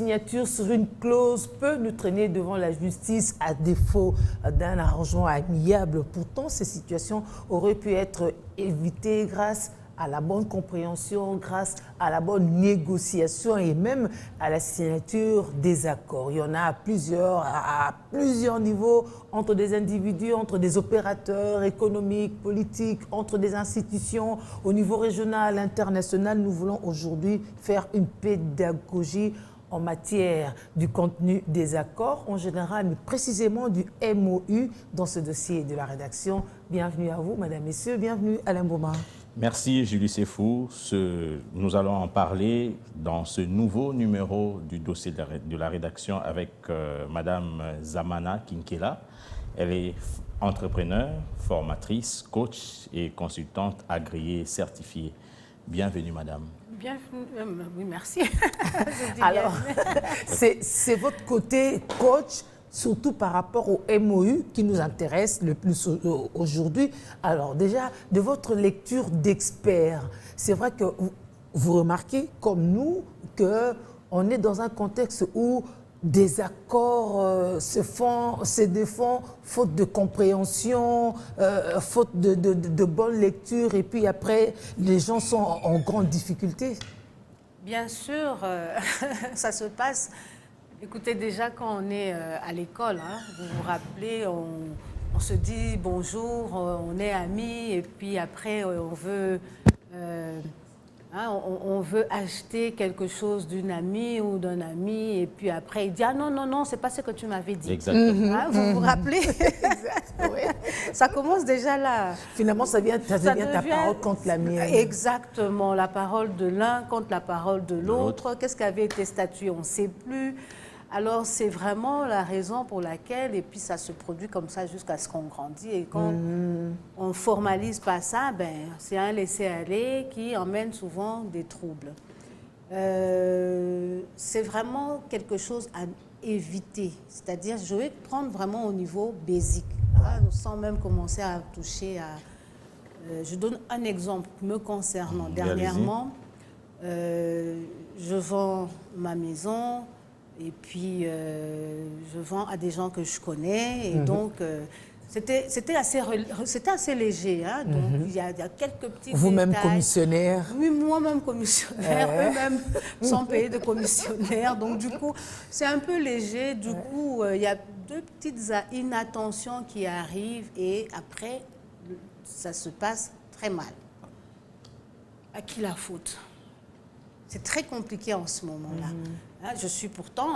signature sur une clause peut nous traîner devant la justice à défaut d'un arrangement amiable. Pourtant, ces situations auraient pu être évitées grâce à la bonne compréhension, grâce à la bonne négociation et même à la signature des accords. Il y en a à plusieurs niveaux, entre des individus, entre des opérateurs économiques, politiques, entre des institutions, au niveau régional, international. Nous voulons aujourd'hui faire une pédagogie en matière du contenu des accords, en général, mais précisément du MOU dans ce dossier de la rédaction. Bienvenue à vous, Madame, Messieurs, bienvenue Alain Boumard. Merci Julie Sefou. Nous allons en parler dans ce nouveau numéro du dossier de la rédaction avec Madame Zamana Kinkela. Elle est entrepreneure, formatrice, coach et consultante agréée certifiée. Bienvenue Madame. Bienvenue, oui merci. Alors, c'est votre côté coach, surtout par rapport au MOU qui nous intéresse le plus aujourd'hui. Alors déjà, de votre lecture d'expert, c'est vrai que vous remarquez, comme nous, qu'on est dans un contexte où des accords se défendent faute de compréhension, faute de bonne lecture, et puis après, les gens sont en grande difficulté. Bien sûr, ça se passe. Écoutez, déjà quand on est à l'école, hein, vous vous rappelez, on se dit bonjour, on est amis, et puis après on veut acheter quelque chose d'une amie ou d'un ami, et puis après il dit ah non, non, non, c'est pas ce que tu m'avais dit. Exactement. Hein, vous vous rappelez? Exact, oui. Ça commence déjà là. Finalement, ça devient ta parole contre la mienne. Exactement, la parole de l'un contre la parole de l'autre. Qu'est-ce qui avait été statué, on ne sait plus. Alors, c'est vraiment la raison pour laquelle, et puis ça se produit comme ça jusqu'à ce qu'on grandit. Et quand on ne formalise pas ça, ben, c'est un laisser-aller qui emmène souvent des troubles. C'est vraiment quelque chose à éviter. C'est-à-dire, je vais prendre vraiment au niveau basique, hein, sans même commencer à toucher à... je donne un exemple me concernant. Dernièrement, je vends ma maison... Et puis, je vends à des gens que je connais. Et donc, c'était assez léger. Hein? Donc, il y a quelques petits Vous-même détails. commissionnaire? Oui, moi-même commissionnaire. Eux-mêmes sans payer de commissionnaire. Donc, du coup, c'est un peu léger. Du coup, il y a deux petites inattentions qui arrivent. Et après, ça se passe très mal. À qui la faute? C'est très compliqué en ce moment-là. Je suis pourtant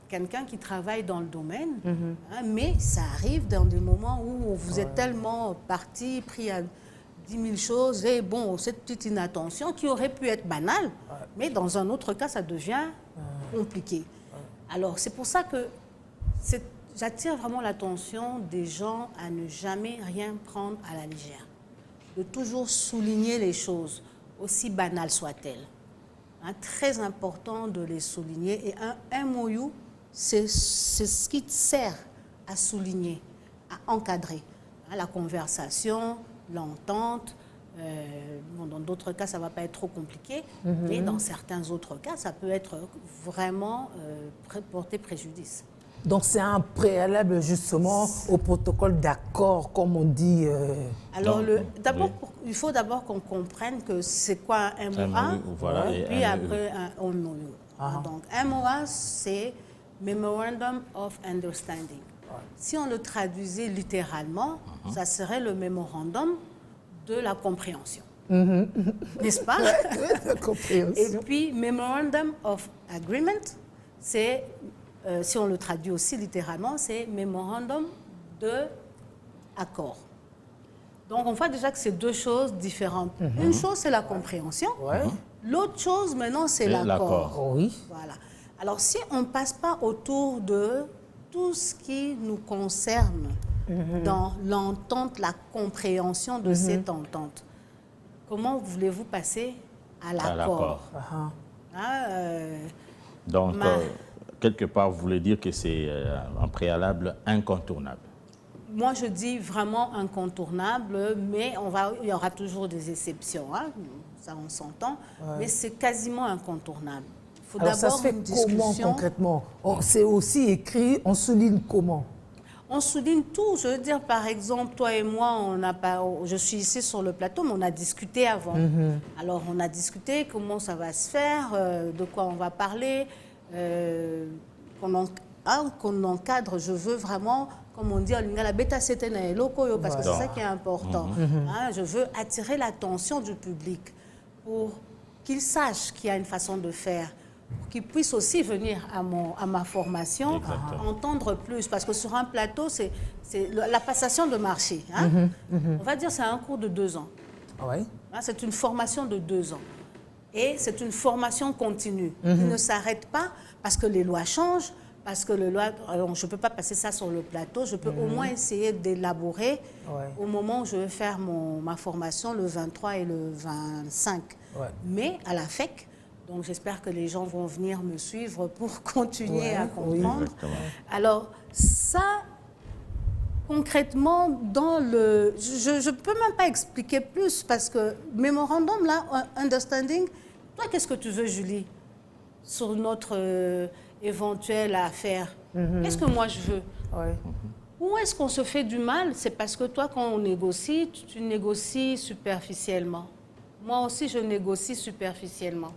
quelqu'un qui travaille dans le domaine, mais ça arrive dans des moments où vous êtes tellement parti, pris à 10 000 choses, et bon, cette petite inattention qui aurait pu être banale, mais dans un autre cas, ça devient compliqué. Alors, c'est pour ça que j'attire vraiment l'attention des gens à ne jamais rien prendre à la légère, de toujours souligner les choses, aussi banales soient-elles. Très important de les souligner. Et un MOU, c'est ce qui sert à souligner, à encadrer la conversation, l'entente. Dans d'autres cas, ça ne va pas être trop compliqué, mais dans certains autres cas, ça peut être vraiment porter préjudice. Donc, c'est un préalable justement au protocole d'accord, comme on dit. Alors, il faut d'abord qu'on comprenne que c'est quoi un MOA, voilà, et puis après un MOU. Donc, un MOA, c'est Memorandum of Understanding. Si on le traduisait littéralement, ça serait le mémorandum de la compréhension. N'est-ce pas? La compréhension. Et puis, Memorandum of Agreement, c'est... si on le traduit aussi littéralement, c'est mémorandum d'accord. Donc, on voit déjà que c'est deux choses différentes. Une chose, c'est la compréhension. L'autre chose, maintenant, c'est l'accord. Oui. Voilà. Alors, si on ne passe pas autour de tout ce qui nous concerne dans l'entente, la compréhension de cette entente, comment voulez-vous passer à l'accord? Donc, quelque part, vous voulez dire que c'est un préalable incontournable? Moi, je dis vraiment incontournable, mais il y aura toujours des exceptions, hein, ça on s'entend, mais c'est quasiment incontournable. Il faut Alors ça d'abord se fait une comment discussion. concrètement? C'est aussi écrit, on souligne comment? On souligne tout. Je veux dire, par exemple, toi et moi, je suis ici sur le plateau, mais on a discuté avant. Alors, on a discuté comment ça va se faire, de quoi on va parler, qu'on encadre. Je veux vraiment, comme on dit en lingala, bêta setena loco, parce que c'est ça qui est important. Hein, je veux attirer l'attention du public pour qu'il sache qu'il y a une façon de faire, pour qu'ils puissent aussi venir à ma formation, entendre plus. Parce que sur un plateau, c'est la passation de marché. Hein? On va dire que c'est un cours de 2 ans. Ouais. Hein, c'est une formation de 2 ans. Et c'est une formation continue qui ne s'arrête pas parce que les lois changent, parce que alors je ne peux pas passer ça sur le plateau, je peux au moins essayer d'élaborer au moment où je vais faire ma formation le 23 et le 25 mai à la FEC. Donc j'espère que les gens vont venir me suivre pour continuer à comprendre. Alors ça, concrètement, je ne peux même pas expliquer plus parce que Memorandum, là, Understanding, toi, qu'est-ce que tu veux, Julie, sur notre éventuelle affaire? Qu'est-ce que moi je veux? Où est-ce qu'on se fait du mal? C'est parce que toi, quand on négocie, tu négocies superficiellement. Moi aussi, je négocie superficiellement.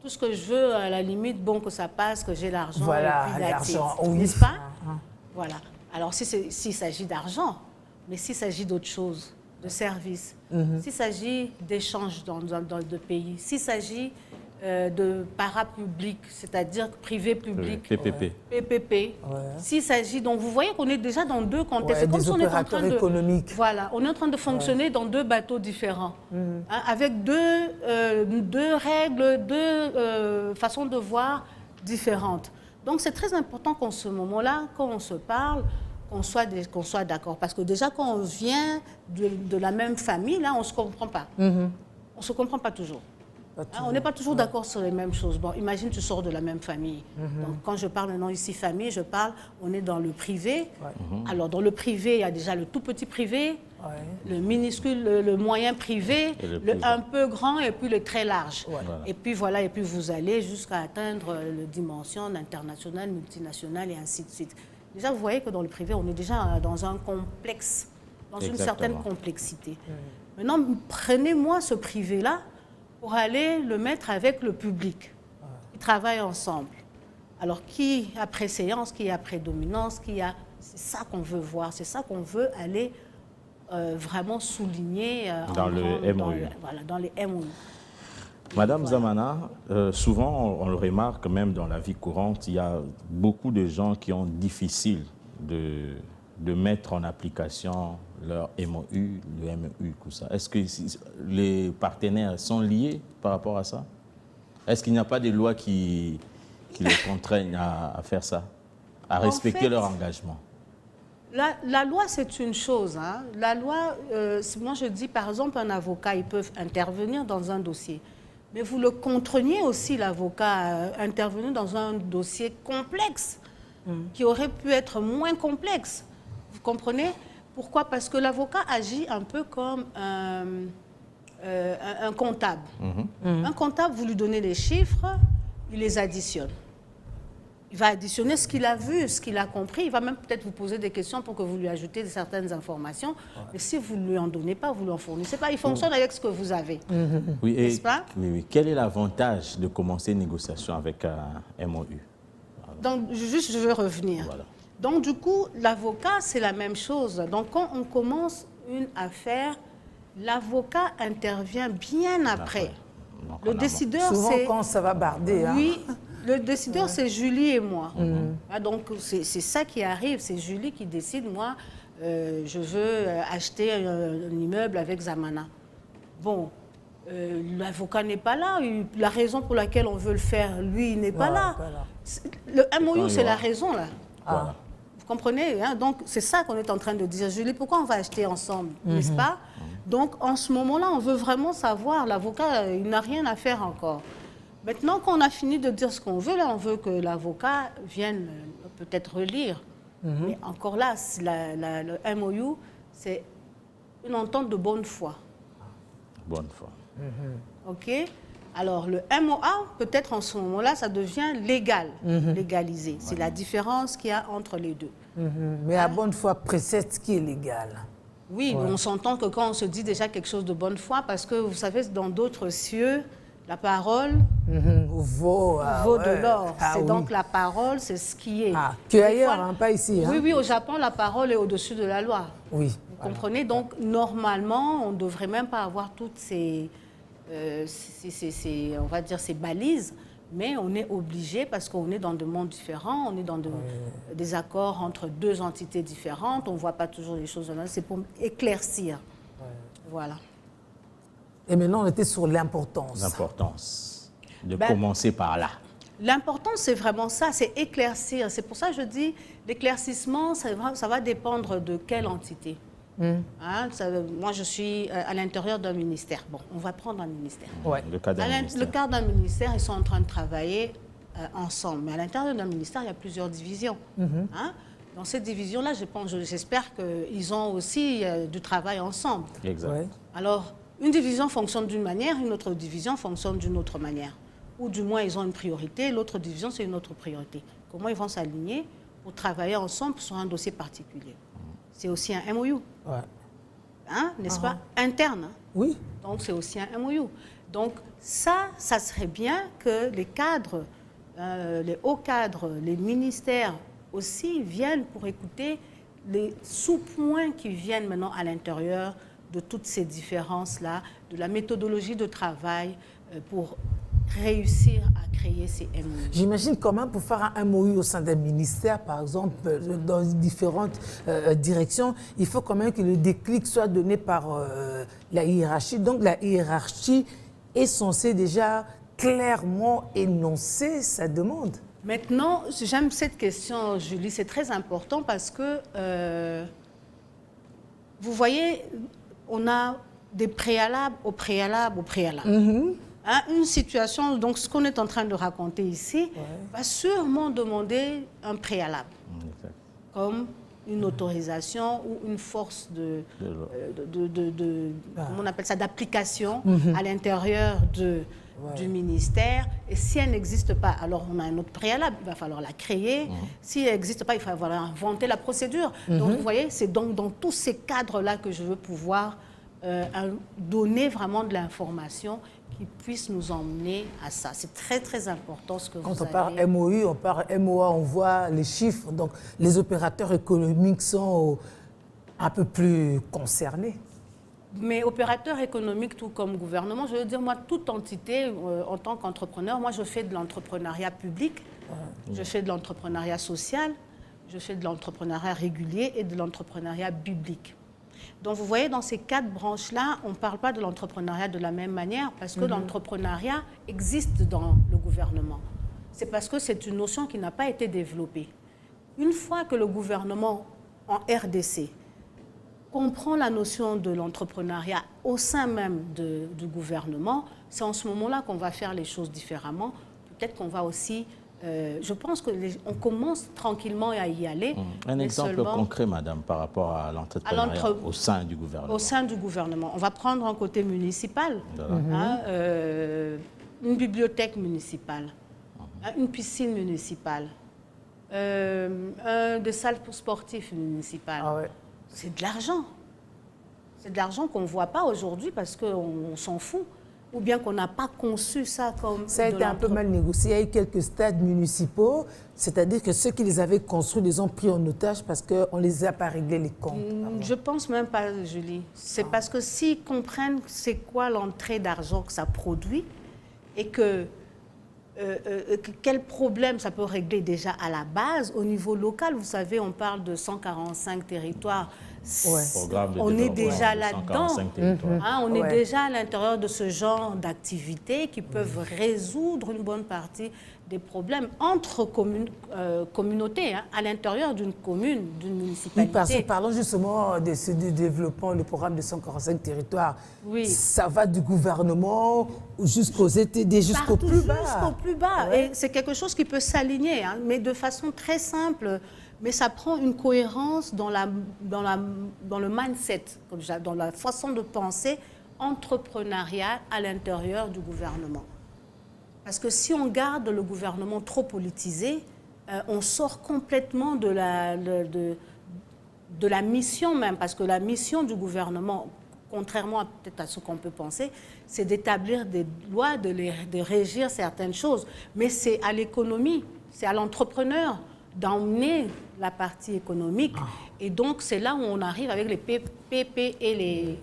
Tout ce que je veux, à la limite, bon, que ça passe, que j'ai l'argent. Voilà, et puis l'argent, n'est-ce pas? Voilà. Alors, s'il s'agit d'argent, mais s'il s'agit d'autre chose, de services, s'il s'agit d'échanges dans deux pays, s'il s'agit de parapublic, c'est-à-dire privé-public, PPP, s'il s'agit... Donc, vous voyez qu'on est déjà dans 2 contextes. C'est comme si on est en train de... économiques. Voilà, on est en train de fonctionner dans 2 bateaux différents, hein, avec deux règles, 2 façons de voir différentes. Donc, c'est très important qu'en ce moment-là, quand on se parle, qu'on soit d'accord. Parce que déjà, quand on vient de la même famille, là, on ne se comprend pas. On ne se comprend pas toujours. On n'est pas toujours d'accord sur les mêmes choses. Bon, imagine, tu sors de la même famille. Donc, quand je parle maintenant ici famille, on est dans le privé. Alors, dans le privé, il y a déjà le tout petit privé, le minuscule, le moyen privé, le un peu grand et puis le très large. Et puis voilà, et puis vous allez jusqu'à atteindre les dimensions internationales, multinationales et ainsi de suite. Déjà, vous voyez que dans le privé, on est déjà dans un complexe, dans une certaine complexité. Maintenant, prenez-moi ce privé-là, pour aller le mettre avec le public. Ils travaillent ensemble. Alors, qui a préséance, qui a prédominance, c'est ça qu'on veut voir, c'est ça qu'on veut aller vraiment souligner dans le MOU. Dans les MOU. Madame Zamana, souvent on le remarque même dans la vie courante, il y a beaucoup de gens qui ont difficile de mettre en application leur MOU, le MOU, tout ça. Est-ce que les partenaires sont liés par rapport à ça? Est-ce qu'il n'y a pas de loi qui les contraignent à faire ça, à respecter leur engagement? La loi, c'est une chose. Hein. La loi, moi je dis par exemple, un avocat, ils peuvent intervenir dans un dossier. Mais vous le contraignez aussi, l'avocat, à intervenir dans un dossier complexe, qui aurait pu être moins complexe. Vous comprenez? Pourquoi? Parce que l'avocat agit un peu comme un comptable. Un comptable, vous lui donnez les chiffres, il les additionne. Il va additionner ce qu'il a vu, ce qu'il a compris. Il va même peut-être vous poser des questions pour que vous lui ajoutez certaines informations. Mais si vous ne lui en donnez pas, vous ne lui en fournissez pas. Il fonctionne avec ce que vous avez. Oui, n'est-ce pas? Oui. Quel est l'avantage de commencer une négociation avec un MOU? Donc, je veux revenir. Voilà. Donc, du coup, l'avocat, c'est la même chose. Donc, quand on commence une affaire, l'avocat intervient bien après. Donc, le décideur, souvent c'est... quand ça va barder. Oui, le décideur, c'est Julie et moi. Donc, c'est ça qui arrive. C'est Julie qui décide, moi, je veux acheter un immeuble avec Zamana. Bon, l'avocat n'est pas là. La raison pour laquelle on veut le faire, lui, il n'est pas là. Le MOU, c'est la raison, là. Voilà. Vous comprenez, hein? Donc, c'est ça qu'on est en train de dire. Julie, pourquoi on va acheter ensemble, n'est-ce pas? Donc, en ce moment-là, on veut vraiment savoir. L'avocat, il n'a rien à faire encore. Maintenant qu'on a fini de dire ce qu'on veut, là, on veut que l'avocat vienne peut-être relire. Mais encore là, le MOU, c'est une entente de bonne foi. Bonne foi. OK? Alors, le MOA, peut-être en ce moment-là, ça devient légal, légalisé. C'est la différence qu'il y a entre les deux. Mais à bonne foi, précède ce qui est légal. Oui, mais on s'entend que quand on se dit déjà quelque chose de bonne foi, parce que, vous savez, dans d'autres cieux, la parole Vaut de l'or. Ah, C'est oui. donc la parole, c'est ce qui est. Ah, que Des ailleurs, fois- hein, pas ici. Hein? Oui, oui, au Japon, la parole est au-dessus de la loi. Oui. Vous comprenez? Donc, normalement, on ne devrait même pas avoir toutes ces, on va dire, ces balises, mais on est obligé parce qu'on est dans deux mondes différents, on est dans des accords entre deux entités différentes, on ne voit pas toujours les choses. C'est pour éclaircir. Voilà. Et maintenant, on était sur l'importance. L'importance de Ben, commencer par là. L'important, c'est vraiment ça, c'est éclaircir. C'est pour ça que je dis, l'éclaircissement, ça va dépendre de quelle entité. Hein, moi, je suis à l'intérieur d'un ministère. Bon, on va prendre un ministère. Ouais. Le cas d'un ministère. Le cadre d'un ministère, ils sont en train de travailler ensemble. Mais à l'intérieur d'un ministère, il y a plusieurs divisions. Hein? Dans ces divisions-là, j'espère qu'ils ont aussi du travail ensemble. Exact. Ouais. Alors, une division fonctionne d'une manière, une autre division fonctionne d'une autre manière. Ou du moins, ils ont une priorité, l'autre division, c'est une autre priorité. Comment ils vont s'aligner pour travailler ensemble sur un dossier particulier? C'est aussi un MOU, Ouais. hein, n'est-ce pas? Interne. Hein? Oui. Donc, c'est aussi un MOU. Donc, ça serait bien que les cadres, les hauts cadres, les ministères aussi viennent pour écouter les sous-points qui viennent maintenant à l'intérieur de toutes ces différences-là, de la méthodologie de travail pour réussir à créer ces MOU. J'imagine comment pour faire un MOU au sein d'un ministère, par exemple, dans différentes directions, il faut quand même que le déclic soit donné par la hiérarchie. Donc la hiérarchie est censée déjà clairement énoncer sa demande. Maintenant, j'aime cette question, Julie, c'est très important parce que, vous voyez, on a des préalables au préalable au préalable. Hein, une situation, donc ce qu'on est en train de raconter ici, va sûrement demander un préalable, Exact. comme une autorisation ou une force comment on appelle ça, d'application à l'intérieur du ministère. Et si elle n'existe pas, alors on a un autre préalable, il va falloir la créer. Si elle n'existe pas, il va falloir inventer la procédure. Donc vous voyez, c'est donc dans tous ces cadres-là que je veux pouvoir donner vraiment de l'information qui puisse nous emmener à ça. C'est très, très important ce que Quand vous on parle avez. MOU, on parle MOA, on voit les chiffres. Donc les opérateurs économiques sont un peu plus concernés. Mais opérateur économique, tout comme gouvernement, je veux dire, moi, toute entité, en tant qu'entrepreneur, moi, je fais de l'entrepreneuriat public, je fais de l'entrepreneuriat social, je fais de l'entrepreneuriat régulier et de l'entrepreneuriat biblique. Donc, vous voyez, dans ces quatre branches-là, on ne parle pas de l'entrepreneuriat de la même manière parce que l'entrepreneuriat existe dans le gouvernement. C'est parce que c'est une notion qui n'a pas été développée. Une fois que le gouvernement, en RDC, comprend la notion de l'entrepreneuriat au sein même du gouvernement, c'est en ce moment-là qu'on va faire les choses différemment. Peut-être qu'on va aussi... je pense qu'on commence tranquillement à y aller. Un mais exemple seulement concret, madame, par rapport à l'entrepreneuriat au sein du gouvernement. au sein du gouvernement. On va prendre un côté municipal, Voilà. hein, une bibliothèque municipale, hein, une piscine municipale, des salles pour sportifs municipales. Ah ouais. C'est de l'argent. C'est de l'argent qu'on ne voit pas aujourd'hui parce qu'on s'en fout. Ou bien qu'on n'a pas conçu ça comme... Ça a été un peu mal négocié. Il y a eu quelques stades municipaux, c'est-à-dire que ceux qui les avaient construits les ont pris en otage parce qu'on ne les a pas réglé les comptes. Je pense même pas, Julie. C'est parce que s'ils comprennent c'est quoi l'entrée d'argent que ça produit et que quel problème ça peut régler déjà à la base, au niveau local, vous savez, on parle de 145 territoires. Programme de On est développement déjà de là-dedans. 145 territoires. Hein, on est Ouais. déjà à l'intérieur de ce genre d'activités qui peuvent résoudre une bonne partie des problèmes entre communautés, hein, à l'intérieur d'une commune, d'une municipalité. Parlons justement du développement, le programme de 145 territoires. Oui. Ça va du gouvernement jusqu'aux ETD, jusqu'au Partout, plus bas. jusqu'au plus bas. Ouais. Et c'est quelque chose qui peut s'aligner, hein, mais de façon très simple. Mais ça prend une cohérence dans le mindset, dans la façon de penser entrepreneuriale à l'intérieur du gouvernement. Parce que si on garde le gouvernement trop politisé, on sort complètement de la mission même. Parce que la mission du gouvernement, contrairement peut-être à ce qu'on peut penser, c'est d'établir des lois, de régir certaines choses. Mais c'est à l'économie, c'est à l'entrepreneur d'emmener la partie économique. Et donc, c'est là où on arrive avec les PP et les...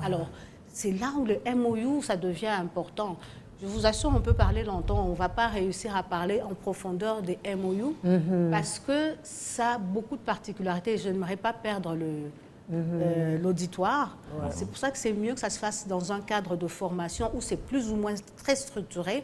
Alors, c'est là où le MOU, ça devient important. Je vous assure, on peut parler longtemps. On ne va pas réussir à parler en profondeur des MOU parce que ça a beaucoup de particularités. Je n'aimerais pas perdre l'auditoire. Ouais. C'est pour ça que c'est mieux que ça se fasse dans un cadre de formation où c'est plus ou moins très structuré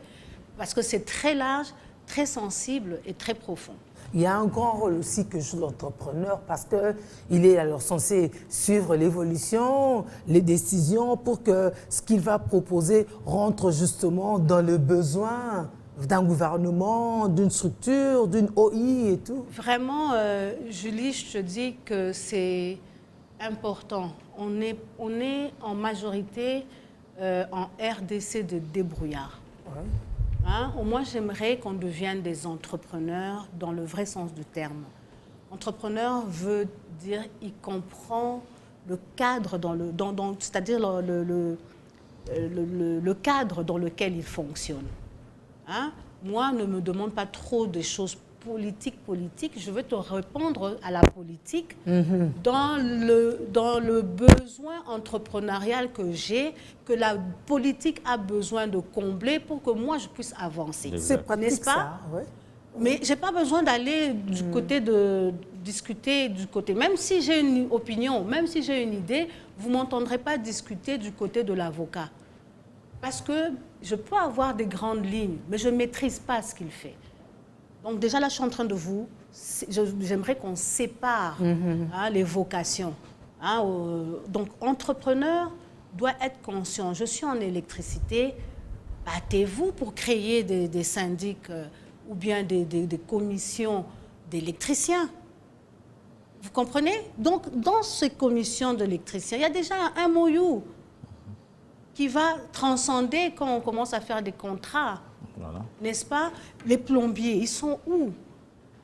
parce que c'est très large, très sensible et très profond. Il y a un grand rôle aussi que joue l'entrepreneur parce qu'il est alors censé suivre l'évolution, les décisions pour que ce qu'il va proposer rentre justement dans le besoin d'un gouvernement, d'une structure, d'une OI et tout. Vraiment, Julie, je te dis que c'est important. On est en majorité en RDC de débrouillard. Ouais. Hein? Moi, j'aimerais qu'on devienne des entrepreneurs dans le vrai sens du terme. Entrepreneur veut dire il comprend le cadre, c'est-à-dire le cadre dans lequel il fonctionne. Hein? Moi, ne me demande pas trop des choses politiques. Je veux te répondre à la politique dans le besoin entrepreneurial que j'ai, que la politique a besoin de combler pour que moi, je puisse avancer. C'est pratique, n'est-ce pas? Ça, ouais. Mais je n'ai pas besoin d'aller du côté de discuter du côté. Même si j'ai une opinion, même si j'ai une idée, vous ne m'entendrez pas discuter du côté de l'avocat. Parce que je peux avoir des grandes lignes, mais je ne maîtrise pas ce qu'il fait. Donc déjà là, je suis en train de j'aimerais qu'on sépare les vocations. Donc entrepreneur doit être conscient. Je suis en électricité, battez-vous pour créer des syndics ou bien des commissions d'électriciens. Vous comprenez? Donc dans ces commissions d'électriciens, il y a déjà un MOU qui va transcender quand on commence à faire des contrats. Voilà. N'est-ce pas? Les plombiers, ils sont où?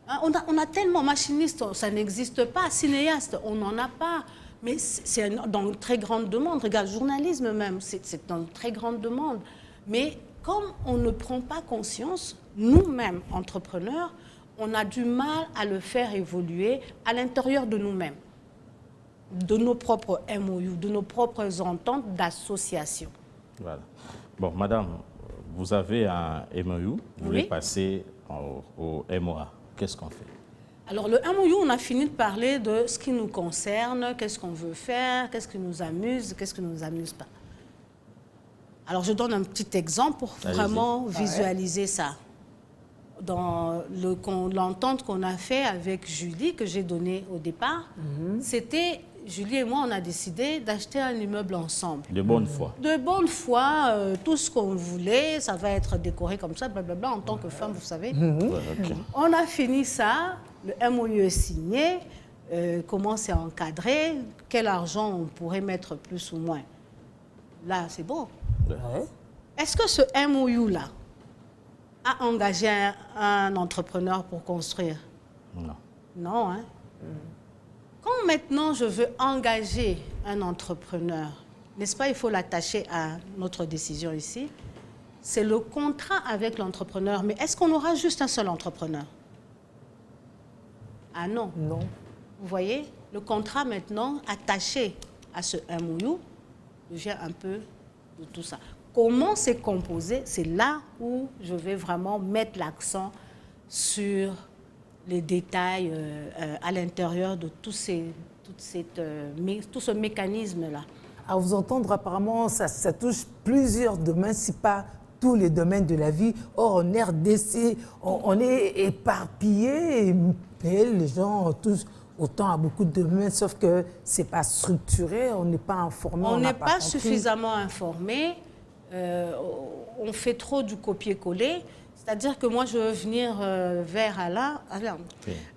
Hein, on a tellement machinistes, ça n'existe pas. Cinéastes, on n'en a pas. Mais c'est dans une très grande demande. Regarde, journalisme même, c'est dans une très grande demande. Mais comme on ne prend pas conscience, nous-mêmes, entrepreneurs, on a du mal à le faire évoluer à l'intérieur de nous-mêmes, de nos propres MOU, de nos propres ententes d'association. Voilà. Bon, madame, vous avez un MOU, vous voulez passer au MOA. Qu'est-ce qu'on fait? Alors, le MOU, on a fini de parler de ce qui nous concerne, qu'est-ce qu'on veut faire, qu'est-ce qui nous amuse, qu'est-ce qui ne nous amuse pas. Alors, je donne un petit exemple pour vraiment visualiser ça. Dans l'entente qu'on a fait avec Julie, que j'ai donnée au départ, c'était... Julie et moi, on a décidé d'acheter un immeuble ensemble. De bonne foi. De bonne foi, tout ce qu'on voulait, ça va être décoré comme ça, blablabla, en tant que femme, vous savez. On a fini ça, le MOU est signé, comment c'est encadré, quel argent on pourrait mettre plus ou moins. Là, c'est bon. Est-ce que ce MOU-là a engagé un entrepreneur pour construire? Non. Non, hein? Quand maintenant je veux engager un entrepreneur, n'est-ce pas, il faut l'attacher à notre décision ici, c'est le contrat avec l'entrepreneur. Mais est-ce qu'on aura juste un seul entrepreneur? Ah non. Non. Vous voyez, le contrat maintenant attaché à ce MOU devient un peu de tout ça. Comment c'est composé? C'est là où je vais vraiment mettre l'accent sur les détails à l'intérieur de tout ce mécanisme-là. À vous entendre, apparemment, ça touche plusieurs domaines, si pas tous les domaines de la vie. Or, en RDC, on est éparpillés, et les gens touchent autant à beaucoup de domaines, sauf que ce n'est pas structuré, on n'est pas informé. On n'est pas suffisamment informé, on fait trop du copier-coller. C'est-à-dire que moi, je veux venir vers Alain.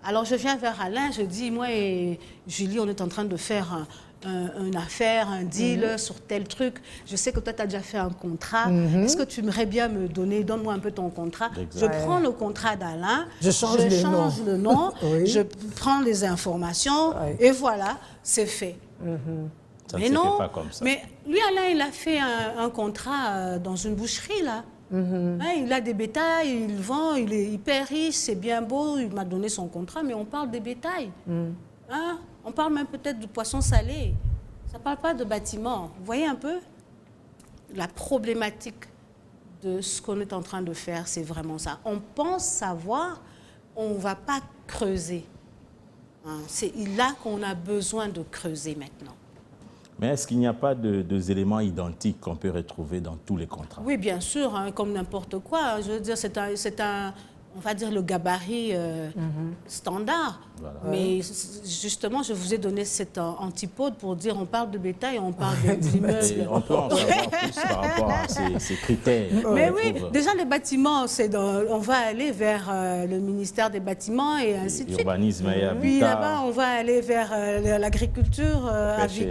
Alors, je viens vers Alain, je dis, moi et Julie, on est en train de faire une affaire, un deal sur tel truc. Je sais que toi, tu as déjà fait un contrat. Est-ce que tu aimerais bien me donner, donne-moi un peu ton contrat. Je prends le contrat d'Alain, je change le nom, je prends les informations et voilà, c'est fait. Ça mais ne se non, fait pas comme ça. mais lui, Alain, il a fait un contrat dans une boucherie, là. Il a des bétails, il vend, il est hyper riche, c'est bien beau, il m'a donné son contrat, mais on parle des bétails. On parle même peut-être de poisson salé. Ça ne parle pas de bâtiment. Vous voyez un peu la problématique de ce qu'on est en train de faire, c'est vraiment ça. On pense savoir, on ne va pas creuser. C'est là qu'on a besoin de creuser maintenant. Mais est-ce qu'il n'y a pas de éléments identiques qu'on peut retrouver dans tous les contrats? Oui, bien sûr, comme n'importe quoi. Je veux dire, c'est un, on va dire, le gabarit standard. Voilà. Mais justement, je vous ai donné cette antipode pour dire on parle de bétail, on parle d'immeubles. On peut en savoir plus par rapport à ces critères. Mais oui, déjà les bâtiments, on va aller vers le ministère des Bâtiments et ainsi de suite. Urbanisme et habitat. Puis là-bas, on va aller vers l'agriculture,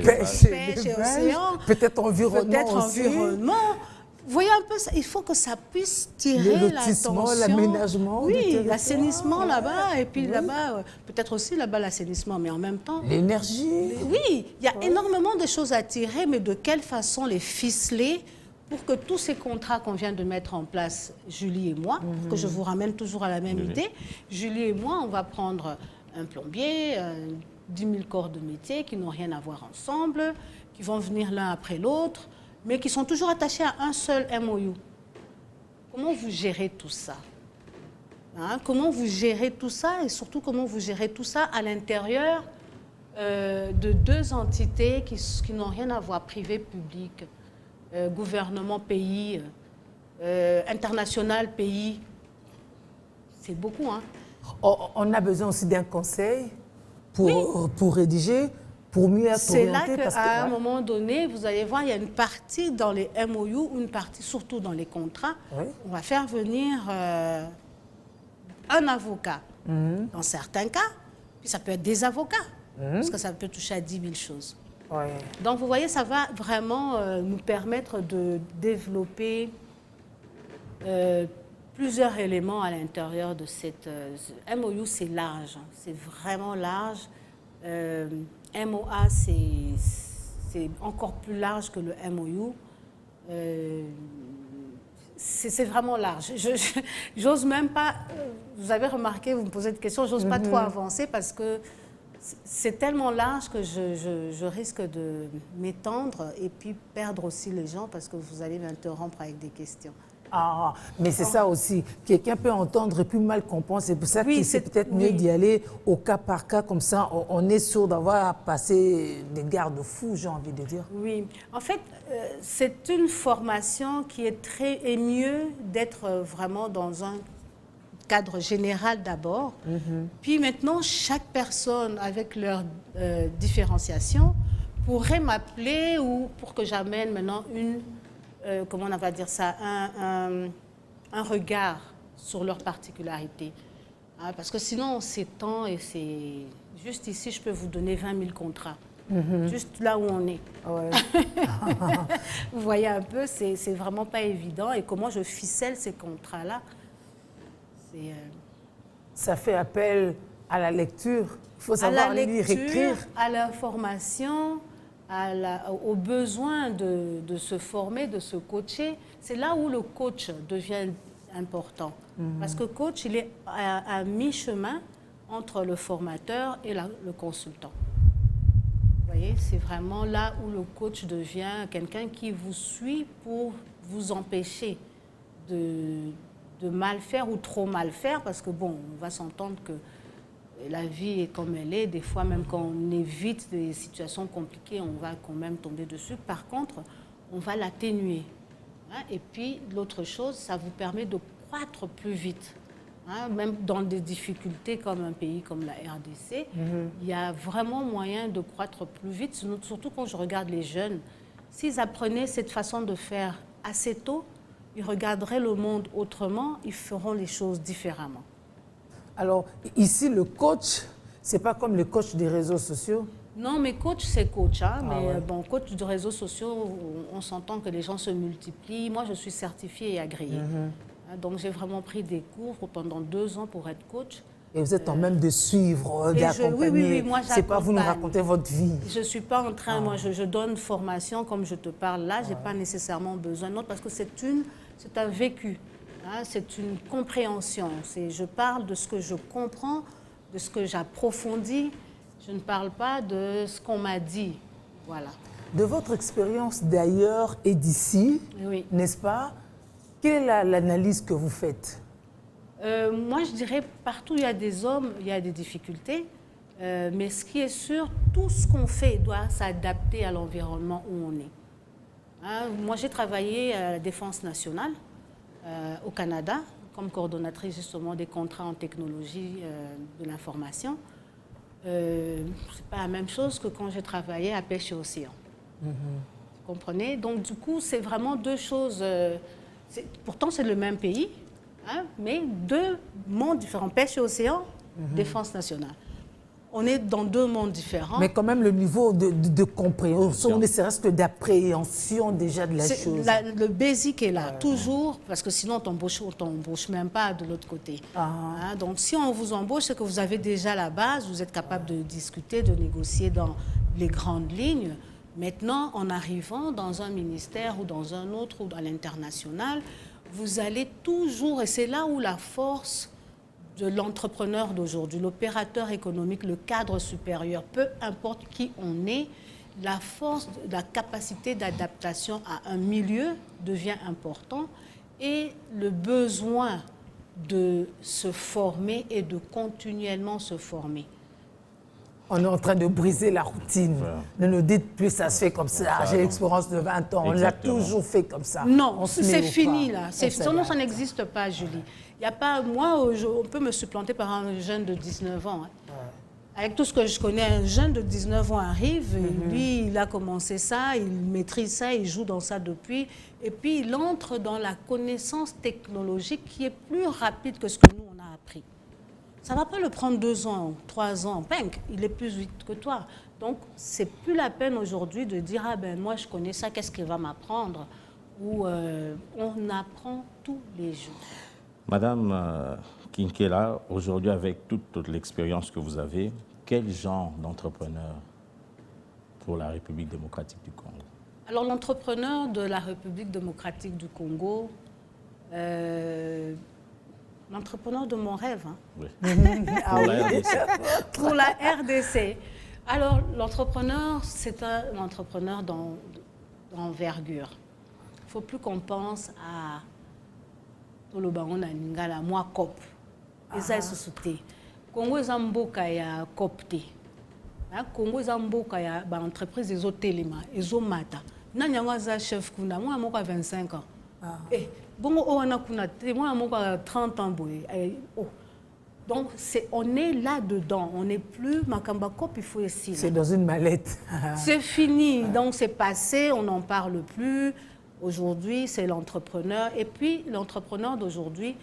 pêche et océan. Peut-être environnement aussi. Vous voyez un peu, il faut que ça puisse tirer l'attention. L'aménagement. Oui, l'assainissement là-bas, et puis là-bas, peut-être aussi là-bas l'assainissement, mais en même temps... L'énergie. Oui, il y a énormément de choses à tirer, mais de quelle façon les ficeler pour que tous ces contrats qu'on vient de mettre en place, Julie et moi, que je vous ramène toujours à la même idée, Julie et moi, on va prendre un plombier, 10 000 corps de métier qui n'ont rien à voir ensemble, qui vont venir l'un après l'autre, mais qui sont toujours attachés à un seul MOU. Comment vous gérez tout ça? Comment vous gérez tout ça et surtout comment vous gérez tout ça à l'intérieur de deux entités qui n'ont rien à voir, privé, public, gouvernement, pays, international, pays? C'est beaucoup, hein? On a besoin aussi d'un conseil pour rédiger. Pour mieux être c'est là orienté, qu'à un moment donné, vous allez voir, il y a une partie dans les MOU, une partie surtout dans les contrats. On va faire venir un avocat dans certains cas, puis ça peut être des avocats, parce que ça peut toucher à 10 000 choses. Donc vous voyez, ça va vraiment nous permettre de développer plusieurs éléments à l'intérieur de cette... MOU, c'est large, c'est vraiment large. MOA, c'est encore plus large que le MOU. C'est vraiment large. J'ose même pas, vous avez remarqué, vous me posez des questions, j'ose pas trop avancer parce que c'est tellement large que je risque de m'étendre et puis perdre aussi les gens parce que vous allez m'interrompre avec des questions. Ah, mais c'est ça aussi. Quelqu'un peut entendre et puis mal comprendre. C'est pour ça que c'est peut-être mieux d'y aller au cas par cas. Comme ça, on est sûr d'avoir à passer des garde-fous, j'ai envie de dire. Oui. En fait, c'est une formation qui est mieux d'être vraiment dans un cadre général d'abord. Puis maintenant, chaque personne, avec leur différenciation, pourrait m'appeler ou pour que j'amène maintenant comment on va dire ça, un regard sur leurs particularités. Parce que sinon, on s'étend et c'est... Juste ici, je peux vous donner 20 000 contrats. Juste là où on est. Vous voyez un peu, c'est vraiment pas évident. Et comment je ficelle ces contrats-là, ça fait appel à la lecture. Il faut savoir lire, écrire. À l'information, au besoin de se former, de se coacher. C'est là où le coach devient important. Parce que coach, il est à mi-chemin entre le formateur et le consultant. Vous voyez, c'est vraiment là où le coach devient quelqu'un qui vous suit pour vous empêcher de mal faire ou trop mal faire. Parce que bon, on va s'entendre que la vie est comme elle est. Des fois, même quand on évite des situations compliquées, on va quand même tomber dessus. Par contre, on va l'atténuer. Et puis, l'autre chose, ça vous permet de croître plus vite. Même dans des difficultés comme un pays comme la RDC, il y a vraiment moyen de croître plus vite, surtout quand je regarde les jeunes. S'ils apprenaient cette façon de faire assez tôt, ils regarderaient le monde autrement, ils feront les choses différemment. Alors, ici, le coach, ce n'est pas comme le coach des réseaux sociaux? Non, mais coach, c'est coach. Hein, mais ouais. bon, coach de réseaux sociaux, on s'entend que les gens se multiplient. Moi, je suis certifiée et agréée. Donc, j'ai vraiment pris des cours pendant 2 ans pour être coach. Et vous êtes en même de suivre, et d'accompagner. oui, moi, c'est pas vous nous j'accompagne. raconter votre vie. Je ne suis pas en train, moi, je donne formation comme je te parle là. Je n'ai pas nécessairement besoin d'autre parce que c'est un vécu. Hein, c'est une compréhension. Je parle de ce que je comprends, de ce que j'approfondis. Je ne parle pas de ce qu'on m'a dit. Voilà. De votre expérience d'ailleurs et d'ici, Oui. n'est-ce pas? Quelle est l'analyse que vous faites? Moi, je dirais, partout où il y a des hommes, il y a des difficultés. Mais ce qui est sûr, tout ce qu'on fait doit s'adapter à l'environnement où on est. Hein, moi, j'ai travaillé à la Défense nationale au Canada comme coordonnatrice justement des contrats en technologie de l'information. C'est pas la même chose que quand j'ai travaillé à Pêche et Océan. Vous comprenez? Donc, du coup, c'est vraiment 2 choses. Pourtant, c'est le même pays, hein, mais 2 mondes différents. Pêche et Océan, Défense nationale. On est dans 2 mondes différents. Mais quand même, le niveau de compréhension, ne serait-ce que d'appréhension déjà de la chose. Le basic est là, toujours, parce que sinon, on ne t'embauche même pas de l'autre côté. Hein, donc, si on vous embauche, c'est que vous avez déjà la base, vous êtes capable de discuter, de négocier dans les grandes lignes. Maintenant, en arrivant dans un ministère ou dans un autre ou à l'international, vous allez toujours, et c'est là où la force de l'entrepreneur d'aujourd'hui, l'opérateur économique, le cadre supérieur, peu importe qui on est, la force, la capacité d'adaptation à un milieu devient important et le besoin de se former et de continuellement se former. On est en train de briser la routine. Voilà. Ne nous dites plus ça se fait comme ça. J'ai l'expérience de 20 ans. On l'a toujours fait comme ça. Non, c'est fini là. Sinon, ça n'existe pas, Julie. Il y a pas, moi, on peut me supplanter par un jeune de 19 ans. Hein. Avec tout ce que je connais, un jeune de 19 ans arrive, et lui, il a commencé ça, il maîtrise ça, il joue dans ça depuis. Et puis, il entre dans la connaissance technologique qui est plus rapide que ce que nous, on a appris. Ça ne va pas le prendre 2 ans, 3 ans, pink, il est plus vite que toi. Donc, c'est plus la peine aujourd'hui de dire, ah ben moi je connais ça, qu'est-ce qu'il va m'apprendre? Ou on apprend tous les jours. Madame Kinkela, aujourd'hui avec toute l'expérience que vous avez, quel genre d'entrepreneur pour la République démocratique du Congo? Alors l'entrepreneur de la République démocratique du Congo, l'entrepreneur de mon rêve. Hein. Oui. Pour la RDC. Pour la RDC. Alors, l'entrepreneur, c'est un entrepreneur d'envergure. Il ne faut plus qu'on pense à Tolobangon Ningala, moi, COP. Et ça, c'est sauté. Congo, c'est un mboka ya COP. Congo, c'est un mboka ya entreprise des hôtels, des homata. Nanyangwa chef kuna, moi, moi, 25 ans. Bon, on a 30 ans. Donc, on est là-dedans. On n'est plus Makamba Cop, il faut essayer. C'est dans une mallette. C'est fini. Donc, c'est passé, on n'en parle plus. Aujourd'hui, c'est l'entrepreneur. Et puis, l'entrepreneur d'aujourd'hui,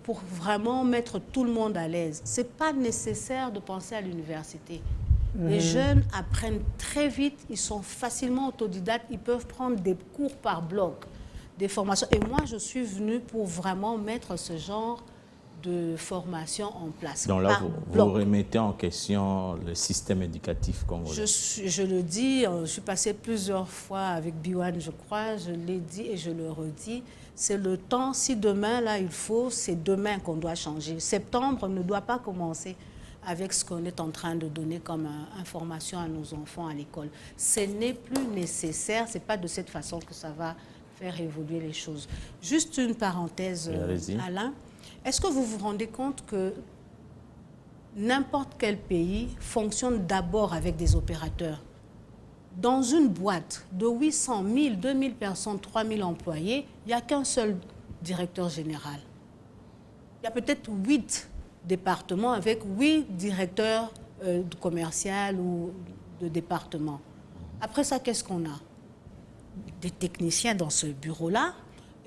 pour vraiment mettre tout le monde à l'aise, ce n'est pas nécessaire de penser à l'université. Les jeunes apprennent très vite, ils sont facilement autodidactes, ils peuvent prendre des cours par bloc. Des formations. Et moi, je suis venue pour vraiment mettre ce genre de formation en place. Donc là, vous remettez en question le système éducatif congolais. Je le dis, je suis passée plusieurs fois avec Biwan, je crois, je l'ai dit et je le redis. C'est le temps, si demain, là, il faut, c'est demain qu'on doit changer. Septembre ne doit pas commencer avec ce qu'on est en train de donner comme information à nos enfants à l'école. Ce n'est plus nécessaire, ce n'est pas de cette façon que ça va faire évoluer les choses. Juste une parenthèse, Alain. Est-ce que vous vous rendez compte que n'importe quel pays fonctionne d'abord avec des opérateurs? Dans une boîte de 800 000, 2000 personnes, 3000 employés, il n'y a qu'un seul directeur général. Il y a peut-être 8 départements avec 8 directeurs commerciaux ou de département. Après ça, qu'est-ce qu'on a? Des techniciens dans ce bureau-là,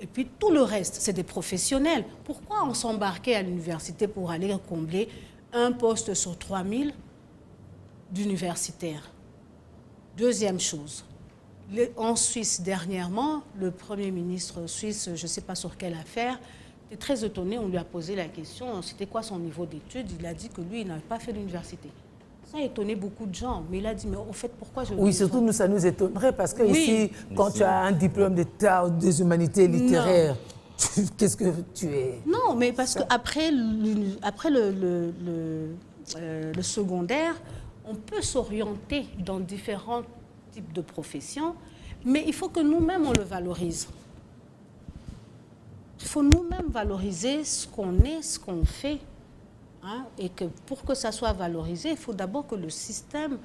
et puis tout le reste, c'est des professionnels. Pourquoi on s'embarquait à l'université pour aller combler un poste sur 3000? d'universitaires. Deuxième chose, en Suisse, dernièrement, le Premier ministre suisse, je ne sais pas sur quelle affaire, était très étonné. On lui a posé la question, c'était quoi son niveau d'études? Il a dit que lui, il n'avait pas fait l'université. Ça a étonné beaucoup de gens. Mais il a dit, mais au fait, pourquoi je... Oui, surtout, nous, ça nous étonnerait parce que Oui. ici, quand tu as un diplôme d'État ou des humanités littéraires, qu'est-ce que tu es? Non, mais parce qu'après le secondaire, on peut s'orienter dans différents types de professions, mais il faut que nous-mêmes, on le valorise. Il faut nous-mêmes valoriser ce qu'on est, ce qu'on fait. Hein, et que pour que ça soit valorisé, il faut d'abord que le système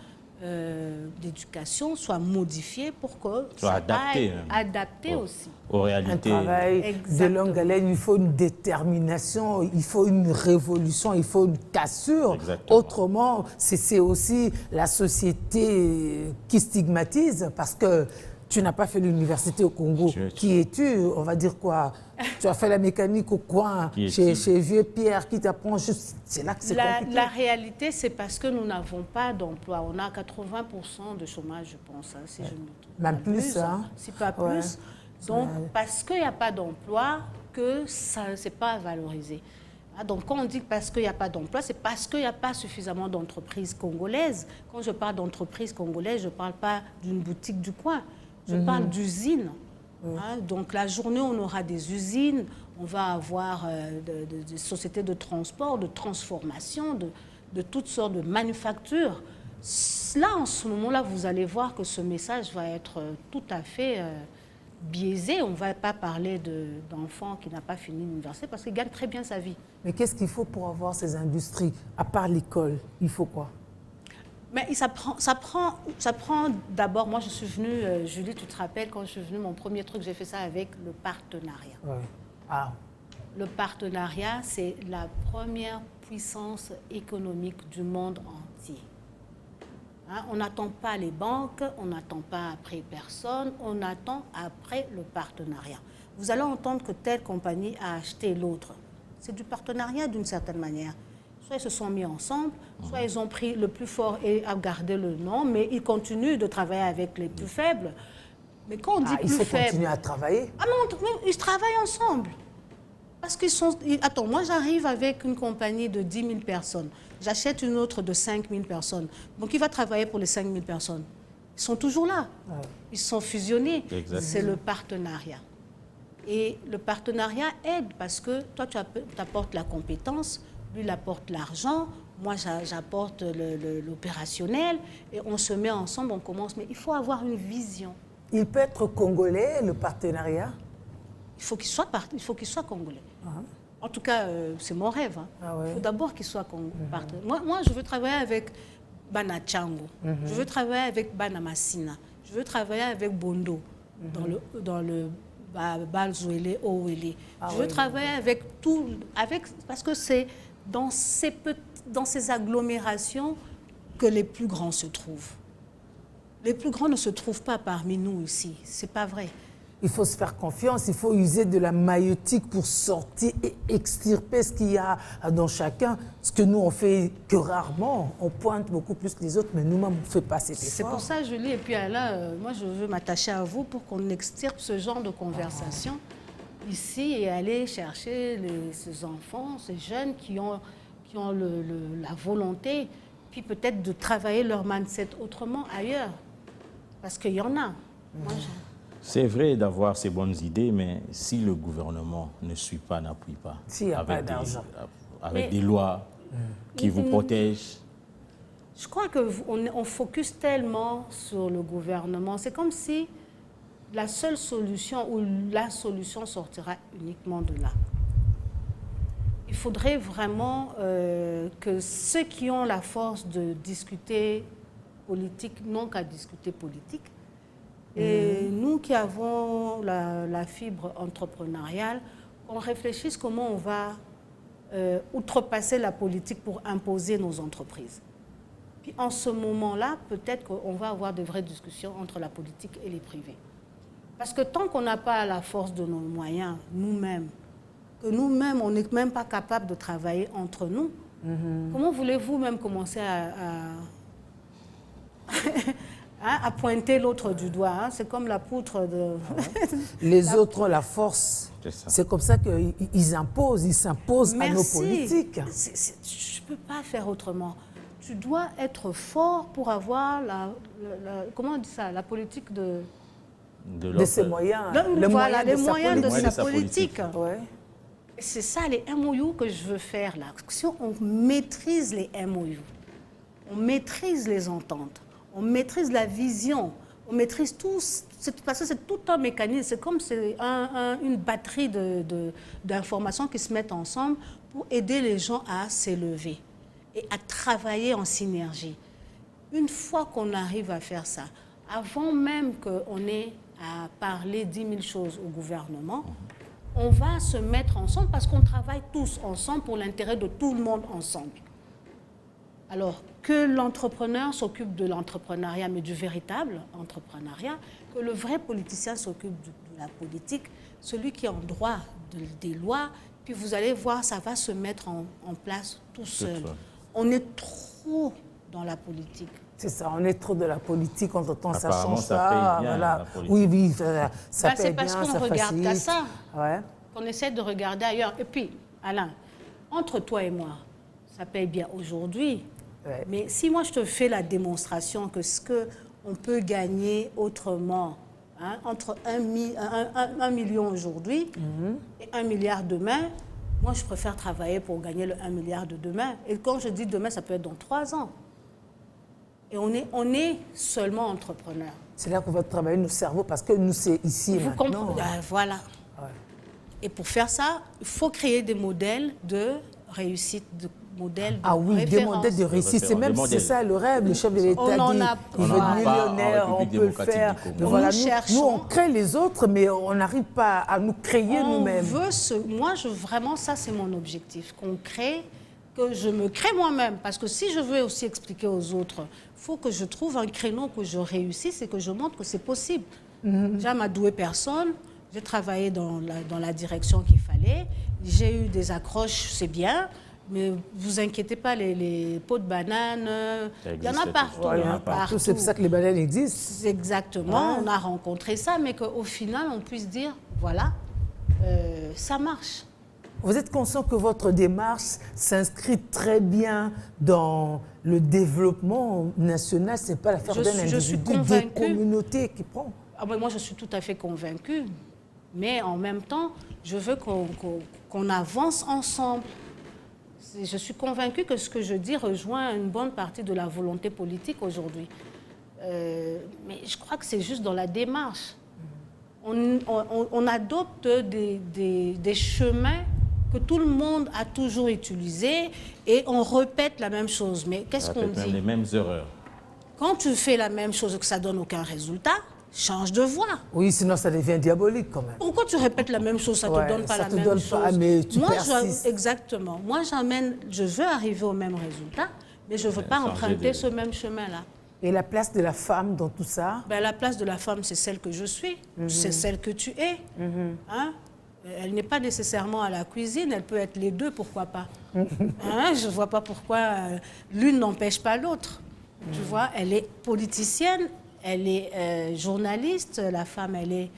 d'éducation soit modifié pour que soit adapté, adapté aussi. Aux réalités. Un travail de longue haleine, il faut une détermination, il faut une révolution, il faut une cassure. Exactement. Autrement, c'est aussi la société qui stigmatise parce que tu n'as pas fait l'université au Congo. Qui es-tu? On va dire quoi? Tu as fait la mécanique au coin, chez Vieux Pierre, qui t'apprend juste... C'est là que c'est compliqué. La réalité, c'est parce que nous n'avons pas d'emploi. On a 80% de chômage, je pense, hein, si je me trompe. Même plus, hein? Si pas plus. Donc, parce qu'il n'y a pas d'emploi, que ça ne s'est pas valorisé. Donc, quand on dit parce qu'il n'y a pas d'emploi, c'est parce qu'il n'y a pas suffisamment d'entreprises congolaises. Quand je parle d'entreprises congolaises, je ne parle pas d'une boutique du coin. Je parle d'usines. Hein, donc la journée, on aura des usines, on va avoir des sociétés de transport, de transformation, de toutes sortes de manufactures. Là, en ce moment-là, vous allez voir que ce message va être tout à fait biaisé. On ne va pas parler d'enfants qui n'ont pas fini l'université parce qu'ils gagnent très bien sa vie. Mais qu'est-ce qu'il faut pour avoir ces industries? À part l'école, il faut quoi? Mais ça prend d'abord, moi je suis venue, Julie, tu te rappelles, quand je suis venue, mon premier truc, j'ai fait ça avec le partenariat. Ouais. Ah. Le partenariat, c'est la première puissance économique du monde entier. Hein, on n'attend pas les banques, on n'attend pas après personne, on attend après le partenariat. Vous allez entendre que telle compagnie a acheté l'autre. C'est du partenariat d'une certaine manière. Soit ils se sont mis ensemble, soit ils ont pris le plus fort et a gardé le nom, mais ils continuent de travailler avec les plus faibles. Mais quand on dit plus faible... Il faut continuer à travailler. Ah non, ils travaillent ensemble. Parce qu'ils sont... Attends, moi j'arrive avec une compagnie de 10 000 personnes. J'achète une autre de 5 000 personnes. Donc il va travailler pour les 5 000 personnes. Ils sont toujours là. Ouais. Ils sont fusionnés. C'est le partenariat. Et le partenariat aide parce que toi, tu apportes la compétence, lui, il apporte l'argent, moi, j'apporte l'opérationnel, et on se met ensemble, on commence. Mais il faut avoir une vision. Il peut être congolais, le partenariat? Il faut qu'il soit congolais. En tout cas, c'est mon rêve. Hein. Il faut d'abord qu'il soit partenaire. Moi, je veux travailler avec Bana Tchango. Je veux travailler avec Bana Massina. Je veux travailler avec Bondo dans le Balzouélé, Owélé. Je veux travailler avec tout, parce que c'est dans ces agglomérations que les plus grands se trouvent. Les plus grands ne se trouvent pas parmi nous ici. C'est pas vrai. Il faut se faire confiance, il faut user de la maïeutique pour sortir et extirper ce qu'il y a dans chacun. Ce que nous, on fait que rarement. On pointe beaucoup plus que les autres, mais nous-mêmes, on ne fait pas cet effort. C'est pour ça, Julie, et puis là, moi, je veux m'attacher à vous pour qu'on extirpe ce genre de conversation ici et aller chercher ces enfants, ces jeunes qui ont la volonté, puis peut-être de travailler leur mindset autrement ailleurs. Parce qu'il y en a. C'est vrai d'avoir ces bonnes idées, mais si le gouvernement ne suit pas, n'appuie pas, avec des lois qui vous protègent. Je crois qu'on focus tellement sur le gouvernement. C'est comme si la seule solution ou la solution sortira uniquement de là. Il faudrait vraiment que ceux qui ont la force de discuter politique n'ont qu'à discuter politique. Et nous qui avons la fibre entrepreneuriale, on réfléchisse comment on va outrepasser la politique pour imposer nos entreprises. Puis en ce moment-là, peut-être qu'on va avoir de vraies discussions entre la politique et les privés. Parce que tant qu'on n'a pas la force de nos moyens, nous-mêmes, que nous-mêmes, on n'est même pas capable de travailler entre nous, comment voulez-vous même commencer hein, à pointer l'autre du doigt. Hein. C'est comme la poutre de... Les autres ont la force. C'est comme ça qu'ils imposent, ils s'imposent à nos politiques. Je ne peux pas faire autrement. Tu dois être fort pour avoir comment on dit ça, la politique de ses moyens. Voilà, les moyens de sa politique. Ouais. C'est ça les MOU que je veux faire là. Si on maîtrise les MOU, on maîtrise les ententes, on maîtrise la vision, on maîtrise tout, parce que c'est tout un mécanisme, c'est comme une batterie d'informations qui se mettent ensemble pour aider les gens à s'élever et à travailler en synergie. Une fois qu'on arrive à faire ça, avant même qu'on ait à parler 10 000 choses au gouvernement, on va se mettre ensemble parce qu'on travaille tous ensemble pour l'intérêt de tout le monde ensemble. Alors, que l'entrepreneur s'occupe de l'entrepreneuriat, mais du véritable entrepreneuriat, que le vrai politicien s'occupe de la politique, celui qui est en droit des lois, puis vous allez voir, ça va se mettre en place tout seul. On est trop dans la politique. C'est ça, on est trop de la politique, entre-temps ça change ça paye bien, voilà. la politique. Oui, ça paye C'est bien, parce ça qu'on regarde facilite. qu'à ça, Ouais. qu'on essaie de regarder ailleurs. Et puis, Alain, entre toi et moi, ça paye bien aujourd'hui. Ouais. Mais si moi je te fais la démonstration que ce qu'on peut gagner autrement, hein, entre 1 million aujourd'hui et 1 milliard demain, moi je préfère travailler pour gagner le 1 milliard de demain. Et quand je dis demain, ça peut être dans 3 ans. Et on est seulement entrepreneur. C'est là qu'on va travailler nos cerveaux parce que nous, c'est ici et Vous maintenant. comprenez? Voilà. Ouais. Et pour faire ça, il faut créer des modèles de réussite, des modèles de Ah oui, des référence. modèles de réussite. C'est même c'est ça le rêve. Le chef de l'État On en dit a- il veut être on en a pas en millionnaire, on République peut le démocratique faire. du Congo. Mais voilà, Nous nous, cherchons- on crée les autres, mais on n'arrive pas à nous créer nous-mêmes. Moi, vraiment, ça, c'est mon objectif. Qu'on crée, que je me crée moi-même. Parce que si je veux aussi expliquer aux autres, il faut que je trouve un créneau, que je réussisse et que je montre que c'est possible. J'ai m'adoué personne. J'ai travaillé dans la direction qu'il fallait. J'ai eu des accroches, c'est bien. Mais vous inquiétez pas, les pots de banane, il y en a partout. Ouais, il y en a partout. C'est pour ça que les bananes existent. Exactement, Ouais. on a rencontré ça, mais qu'au final, on puisse dire, voilà, ça marche. Vous êtes conscient que votre démarche s'inscrit très bien dans le développement national. Ce n'est pas l'affaire d'un Je suis individu, des convaincue. communautés qui prend. Ah ben moi, je suis tout à fait convaincue. Mais en même temps, je veux qu'on avance ensemble. Je suis convaincue que ce que je dis rejoint une bonne partie de la volonté politique aujourd'hui. Mais je crois que c'est juste dans la démarche. On adopte des chemins que tout le monde a toujours utilisés et on répète la même chose. Mais qu'est-ce qu'on dit? Les mêmes erreurs. Quand tu fais la même chose et que ça ne donne aucun résultat, change de voie. Oui, sinon ça devient diabolique quand même. Pourquoi tu répètes la même chose, ça ne Ouais, te donne pas ça la te même donne chose? pas, mais tu persistes. Exactement. Moi, je veux arriver au même résultat, mais je ne veux pas changer emprunter de- ce même chemin-là. Et la place de la femme dans tout ça? Ben, la place de la femme, c'est celle que je suis, c'est celle que tu es. Hein? Elle n'est pas nécessairement à la cuisine, elle peut être les deux, pourquoi pas. Hein? Je ne vois pas pourquoi l'une n'empêche pas l'autre. Tu vois, elle est politicienne, elle est journaliste, la femme, elle est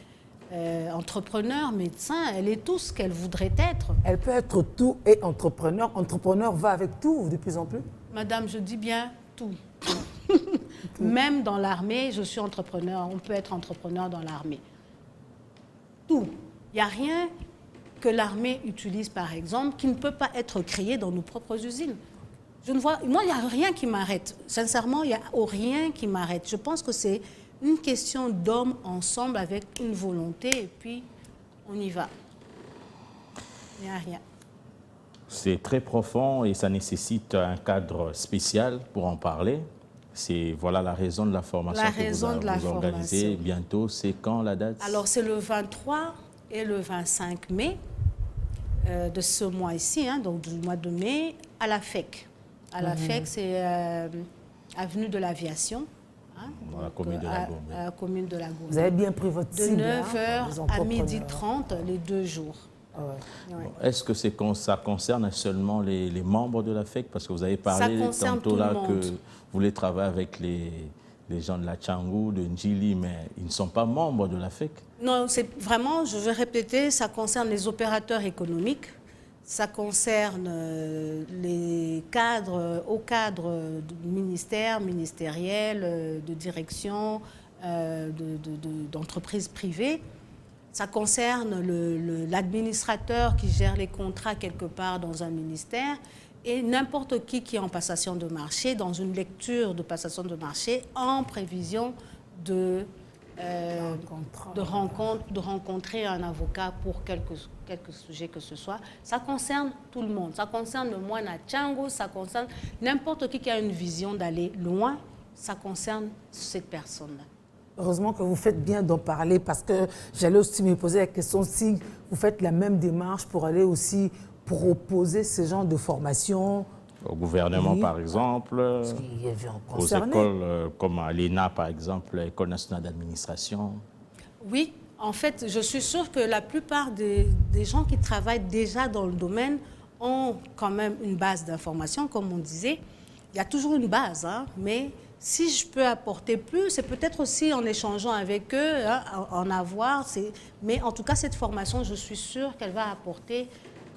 entrepreneur, médecin, elle est tout ce qu'elle voudrait être. Elle peut être tout et entrepreneur. Entrepreneur va avec tout de plus en plus. Madame, je dis bien tout. Même dans l'armée, je suis entrepreneur. On peut être entrepreneur dans l'armée. Tout. Il n'y a rien que l'armée utilise, par exemple, qui ne peut pas être créé dans nos propres usines. Moi, il n'y a rien qui m'arrête. Sincèrement, il n'y a rien qui m'arrête. Je pense que c'est une question d'hommes ensemble avec une volonté et puis on y va. Il n'y a rien. C'est très profond et ça nécessite un cadre spécial pour en parler. C'est voilà la raison de la formation La que raison de la vous organisez formation. bientôt. C'est quand la date? Alors, c'est le 23 et le 25 mai de ce mois ici, hein, donc du mois de mai, à la FEC. À la FEC, c'est avenue de l'Aviation. Hein, Dans la donc, commune de la Gourmet. à la commune de la Gourmet. Vous avez bien pris votre De cible. 9h les à entrepreneurs. 12h30, les 2 jours. Ah ouais. Ouais. Bon, est-ce que ça concerne seulement les membres de la FEC? Parce que vous avez parlé concerne tantôt tout le là monde. que vous voulez travailler avec les les gens de la Tchangou, de Ndjili, mais ils ne sont pas membres de la FEC. Non, c'est vraiment, je vais répéter, ça concerne les opérateurs économiques, ça concerne les cadres, hauts cadres de ministères, ministériels, de direction, d'entreprises privées. Ça concerne l'administrateur qui gère les contrats quelque part dans un ministère et n'importe qui est en passation de marché, dans une lecture de passation de marché, en prévision de rencontrer un avocat pour quelque sujet que ce soit. Ça concerne tout le monde. Ça concerne le moine à Tchangou, ça concerne n'importe qui a une vision d'aller loin, ça concerne cette personne-là. Heureusement que vous faites bien d'en parler parce que j'allais aussi me poser la question si vous faites la même démarche pour aller aussi proposer ce genre de formation. Au gouvernement, oui, par exemple, aux écoles comme à l'ENA, par exemple, l'École nationale d'administration. Oui, en fait, je suis sûre que la plupart des gens qui travaillent déjà dans le domaine ont quand même une base d'information, comme on disait. Il y a toujours une base, hein, mais si je peux apporter plus, c'est peut-être aussi en échangeant avec eux, hein, en avoir. Mais en tout cas, cette formation, je suis sûre qu'elle va apporter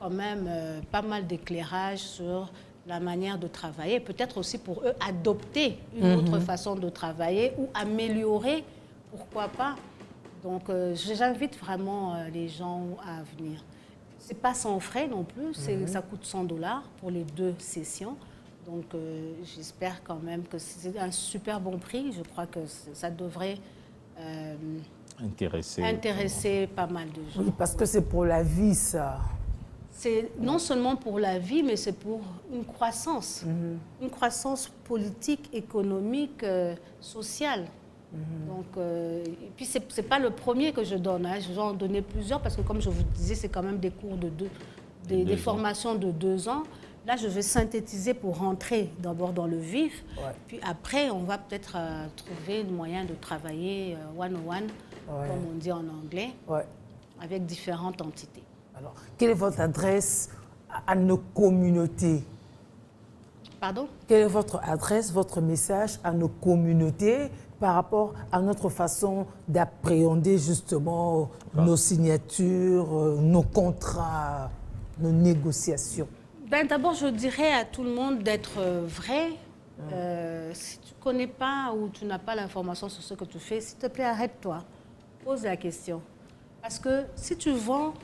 quand même pas mal d'éclairage sur la manière de travailler, peut-être aussi pour eux adopter une autre façon de travailler ou améliorer, pourquoi pas. Donc j'invite vraiment les gens à venir. C'est pas sans frais non plus, ça coûte $100 pour les 2 sessions. Donc j'espère quand même que c'est un super bon prix. Je crois que ça devrait intéresser pas mal de gens. Oui, parce que c'est pour la vie, ça. C'est non seulement pour la vie, mais c'est pour une croissance. Une croissance politique, économique, sociale. Donc, et puis, ce n'est pas le premier que je donne. Hein. Je vais en donner plusieurs parce que, comme je vous disais, c'est quand même des cours des formations de 2 ans. Là, je vais synthétiser pour rentrer d'abord dans le vif. Ouais. Puis après, on va peut-être trouver le moyen de travailler one-on-one, comme on dit en anglais, avec différentes entités. Alors, quelle est votre adresse à nos communautés? Pardon? Quelle est votre adresse, votre message à nos communautés par rapport à notre façon d'appréhender justement nos signatures, nos contrats, nos négociations? D'abord, je dirais à tout le monde d'être vrai. Si tu ne connais pas ou tu n'as pas l'information sur ce que tu fais, s'il te plaît, arrête-toi. Pose la question. Parce que si tu vends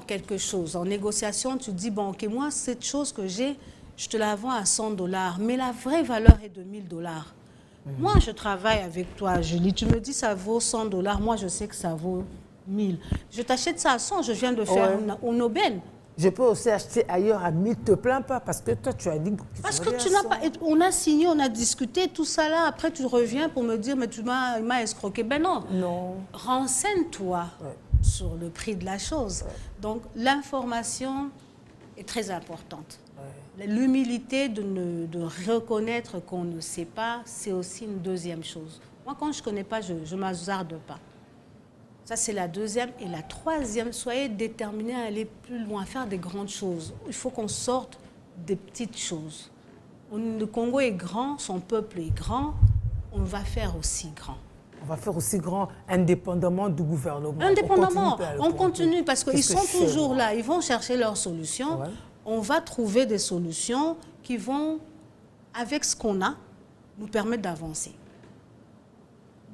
quelque chose en négociation, tu dis, bon, ok, moi, cette chose que j'ai, je te la vends à $100, mais la vraie valeur est de $1000. Moi, je travaille avec toi, Julie, tu me dis, ça vaut $100, moi, je sais que ça vaut 1000. Je t'achète ça à 100, je viens de faire une aubaine. Je peux aussi acheter ailleurs à 1000, ne te plains pas, parce que toi, tu as dit... Parce que tu n'as pas... On a signé, on a discuté, tout ça là, après tu reviens pour me dire, mais tu m'as escroqué. Ben non. Non. Renseigne-toi sur le prix de la chose. Donc, l'information est très importante. L'humilité de reconnaître qu'on ne sait pas, c'est aussi une deuxième chose. Moi, quand je ne connais pas, je ne m'hazarde pas. Ça, c'est la deuxième. Et la troisième, soyez déterminés à aller plus loin, à faire des grandes choses. Il faut qu'on sorte des petites choses. Le Congo est grand, son peuple est grand, on va faire aussi grand. On va faire aussi grand, indépendamment du gouvernement. Indépendamment, on continue parce qu'ils sont toujours là. Ils vont chercher leurs solutions. On va trouver des solutions qui vont, avec ce qu'on a, nous permettre d'avancer.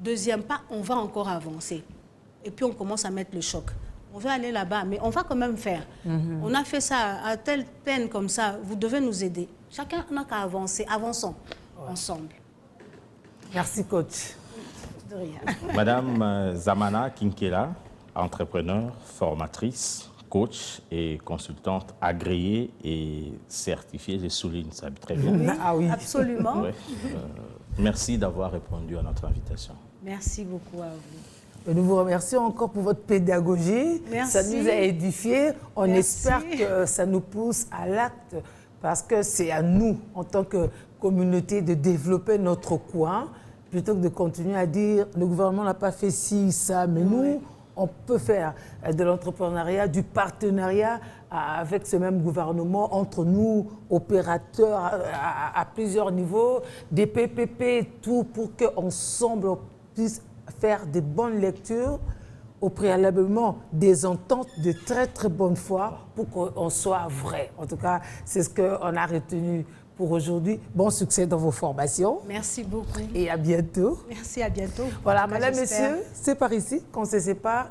Deuxième pas, on va encore avancer. Et puis on commence à mettre le choc. On va aller là-bas, mais on va quand même faire. On a fait ça à telle peine comme ça, vous devez nous aider. Chacun n'a qu'à avancer, avançons ensemble. Merci, coach. De rien. Madame Zamana Kinkela, entrepreneur, formatrice, coach et consultante agréée et certifiée, je souligne ça très bien. Oui, ah oui, absolument. Merci d'avoir répondu à notre invitation. Merci beaucoup à vous. Et nous vous remercions encore pour votre pédagogie. Merci. Ça nous a édifiés. On espère que ça nous pousse à l'acte parce que c'est à nous, en tant que communauté, de développer notre coin plutôt que de continuer à dire le gouvernement n'a pas fait ci, ça, mais nous, on peut faire de l'entrepreneuriat, du partenariat avec ce même gouvernement, entre nous, opérateurs à plusieurs niveaux, des PPP, tout pour qu'ensemble on puisse faire des bonnes lectures, au préalablement des ententes de très très bonne foi pour qu'on soit vrai. En tout cas, c'est ce qu'on a retenu pour aujourd'hui. Bon succès dans vos formations. Merci beaucoup. Et à bientôt. Merci, à bientôt. Voilà, En tout cas, madame, j'espère. messieurs, c'est par ici qu'on se sépare.